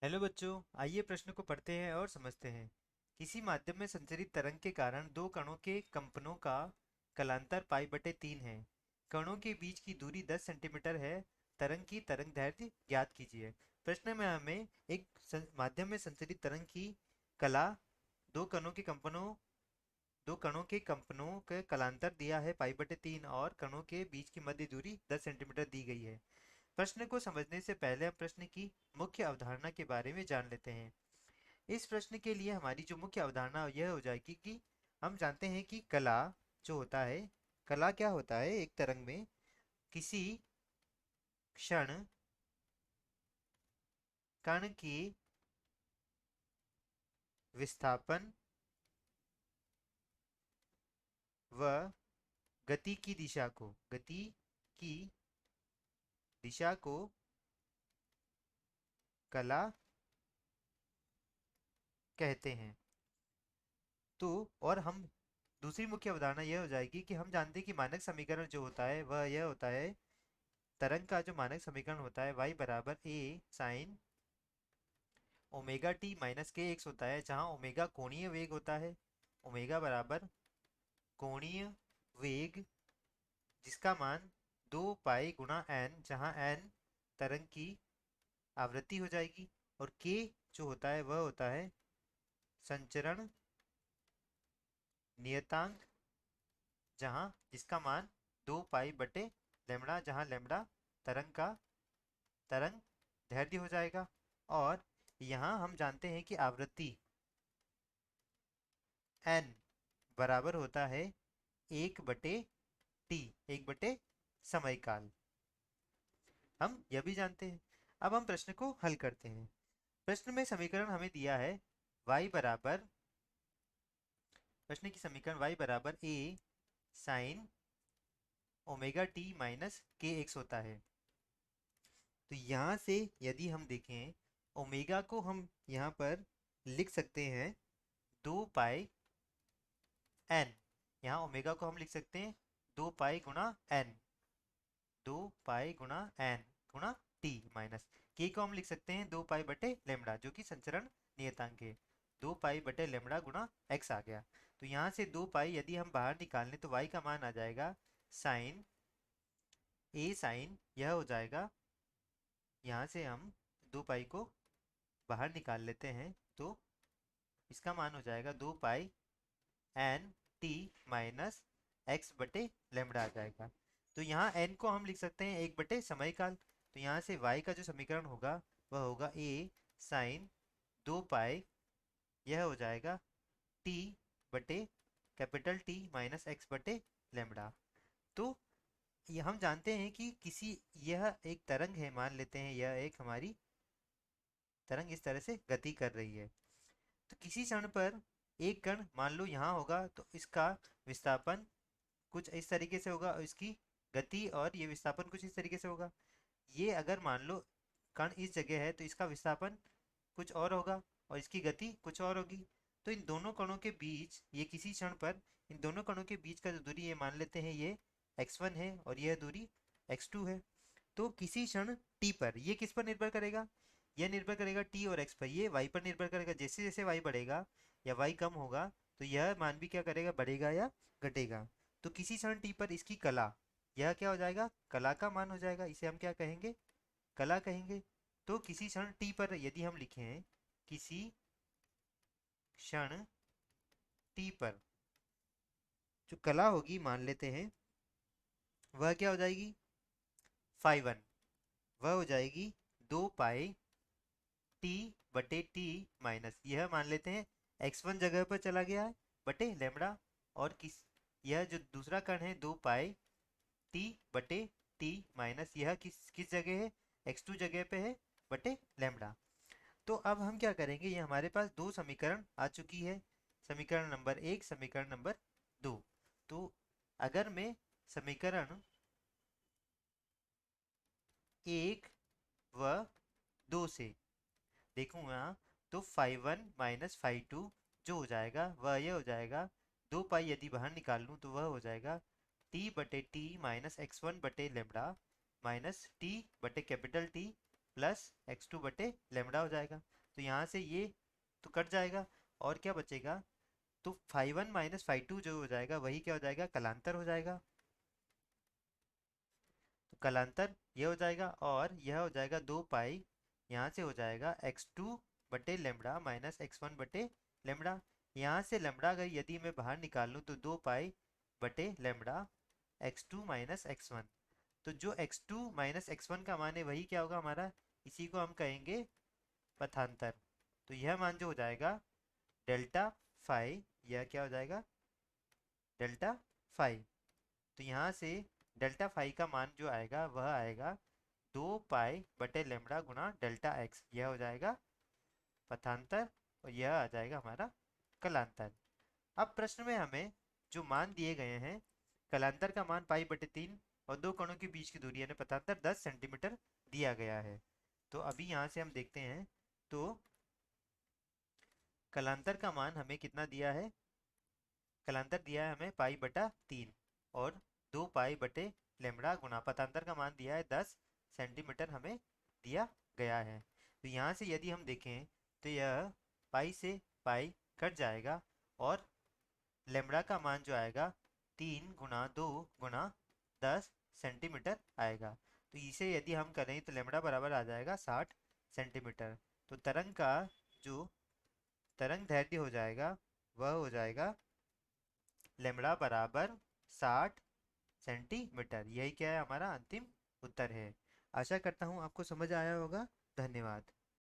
Hello बच्चों, आइए प्रश्न को पढ़ते हैं और समझते हैं। किसी माध्यम में संचरित तरंग के कारण दो कणों के कंपनों का कलांतर पाई/3 है। कणों के बीच की दूरी 10 सेंटीमीटर है। तरंग की तरंग दैर्ध्य ज्ञात कीजिए। प्रश्न में हमें एक माध्यम में संचरित तरंग की कला दो कणों के कंपनों दो कणों के कंपनों के कलांतर दिया है पाई/3 और कणों के बीच की मध्य दूरी 10 सेंटीमीटर दी गई है। प्रश्न को समझने से पहले हम प्रश्न की मुख्य अवधारणा के बारे में जान लेते हैं। इस प्रश्न के लिए हमारी जो मुख्य अवधारणा यह हो जाएगी कि हम जानते हैं कि कला जो होता है, कला क्या होता है? एक तरंग में किसी क्षण कण के विस्थापन व गति की दिशा को कला कहते हैं। तो और हम दूसरी मुख्य अवधारणा यह हो जाएगी कि हम जानते हैं कि मानक समीकरण जो होता है वह यह होता है, तरंग का जो मानक समीकरण होता है y बराबर a sine omega T minus के एक्स होता है, जहाँ ओमेगा कोणीय वेग होता है। ओमेगा बराबर कोणीय वेग जिसका मान 2 पाई गुणा एन, जहाँ एन तरंग की आवृत्ति हो जाएगी, और के जो होता है वह होता है संचरण नियतांक, जहाँ जिसका मान 2 पाई/लैम्बडा, जहाँ लैम्बडा तरंग दैर्ध्य हो जाएगा। और यहाँ हम जानते हैं कि आवृत्ति n बराबर होता है 1/t, 1/समय काल। हम यह भी जानते हैं। अब हम प्रश्न को हल करते हैं। प्रश्न में समीकरण हमें दिया है y बराबर प्रश्न की समीकरण y बराबर a sine omega T minus के एक्स होता है। तो यहाँ से यदि हम देखें, ओमेगा को हम यहाँ पर लिख सकते हैं 2 पाई एन। यहाँ ओमेगा को हम लिख सकते हैं 2 पाई गुणा एन, 2 पाई गुणा एन गुणा टी, माइनस के को हम लिख सकते हैं 2 पाई/लैम्बडा, जो कि संचरण नियतांक है। 2 पाई/लैम्बडा गुणा एक्स आ गया। तो यहाँ से 2 पाई यदि हम बाहर निकाल लें तो वाई का मान आ जाएगा साइन ए साइन, यह हो जाएगा, यहाँ से हम 2 पाई को बाहर निकाल लेते हैं तो इसका मान हो जाएगा 2 पाई एन टी माइनस x/लैम्बडा आ जाएगा। तो यहाँ n को हम लिख सकते हैं 1/समय काल। तो यहाँ से y का जो समीकरण होगा वह होगा a साइन 2 पाई, यह हो जाएगा t बटे कैपिटल T माइनस x/लैम्बडा। तो ये हम जानते हैं कि यह एक तरंग है, मान लेते हैं यह एक हमारी तरंग इस तरह से गति कर रही है। तो किसी क्षण पर एक कण मान लो यहाँ होगा, तो इसका विस्थापन कुछ इस तरीके से होगा और इसकी गति और ये विस्थापन कुछ इस तरीके से होगा। ये अगर मान लो कण इस जगह है तो इसका विस्थापन कुछ और होगा और इसकी गति कुछ और होगी। तो इन दोनों कणों के बीच ये किसी क्षण पर इन दोनों कणों के बीच का जो दूरी ये मान लेते हैं ये x1 है और यह दूरी x2 है। तो किसी क्षण t पर ये किस पर निर्भर करेगा? यह निर्भर करेगा t और x पर। ये y पर निर्भर करेगा। जैसे जैसे y बढ़ेगा या y कम होगा तो यह मान भी क्या करेगा, बढ़ेगा या घटेगा। तो किसी क्षण t पर इसकी कला, यह क्या हो जाएगा, कला का मान हो जाएगा। इसे हम क्या कहेंगे, कला कहेंगे। तो किसी क्षण t पर यदि हम लिखें, किसी क्षण t पर जो कला होगी मान लेते हैं वह क्या हो जाएगी, फाई 1, वह हो जाएगी 2 पाई t/t माइनस, यह मान लेते हैं x1 जगह पर चला गया है बटे लैम्बडा। और यह जो दूसरा कण है 2 पाई t/t माइनस, यह किस जगह है, x2 जगह पे है बटे लैम्बडा। तो अब हम क्या करेंगे, ये हमारे पास दो समीकरण आ चुकी है, समीकरण नंबर 1, समीकरण नंबर 2। तो अगर मैं समीकरण 1 व 2 से देखूंगा तो फाई 1 माइनस फाई 2 जो हो जाएगा वह यह हो जाएगा, 2 पाई यदि बाहर निकाल लूँ तो वह हो जाएगा t/t माइनस x1/लैम्बडा माइनस t बटे कैपिटल T प्लस x2 बटे लेमड़ा हो जाएगा। तो यहाँ से ये तो कट जाएगा और क्या बचेगा, तो phi one minus phi two जो हो जाएगा वही क्या हो जाएगा, कलांतर हो जाएगा। तो कलांतर ये हो जाएगा और यह हो जाएगा 2 पाई, यहाँ से हो जाएगा x2 बटे लेमड़ा माइनस x1 बटे लेमड़ा। यहाँ से लेमड़ा अगर यदि मैं बाहर निकाल लूँ तो 2 पाई बटे लेमड़ा x2 माइनस x1। तो जो x2 माइनस x1 का मान है वही क्या होगा हमारा, इसी को हम कहेंगे पथांतर। तो यह मान जो हो जाएगा डेल्टा फाई, यह क्या हो जाएगा डेल्टा फाई। तो यहाँ से डेल्टा फाई का मान जो आएगा वह आएगा 2 पाई बटे लेमड़ा गुणा डेल्टा एक्स, यह हो जाएगा पथांतर और यह आ जाएगा हमारा कलांतर। अब प्रश्न में हमें जो मान दिए गए हैं, कलांतर का मान पाई/3 और दो कणों के बीच की दूरी यानी पथांतर 10 सेंटीमीटर दिया गया है। तो अभी यहाँ से हम देखते हैं, तो कलांतर का मान हमें कितना दिया है, कलांतर दिया है हमें पाई/3 और 2 पाई बटे लेमड़ा गुणा पथांतर का मान दिया है 10 सेंटीमीटर हमें दिया गया है। तो यहाँ से यदि हम देखें तो यह पाई से पाई कट जाएगा और लेमड़ा का मान जो आएगा 3 गुणा 2 गुणा 10 सेंटीमीटर आएगा। तो इसे यदि हम करें तो लेमड़ा बराबर आ जाएगा 60 सेंटीमीटर। तो तरंग का जो तरंग दैर्ध्य हो जाएगा वह हो जाएगा लेमड़ा बराबर 60 सेंटीमीटर। यही क्या है हमारा अंतिम उत्तर है। आशा करता हूँ आपको समझ आया होगा। धन्यवाद।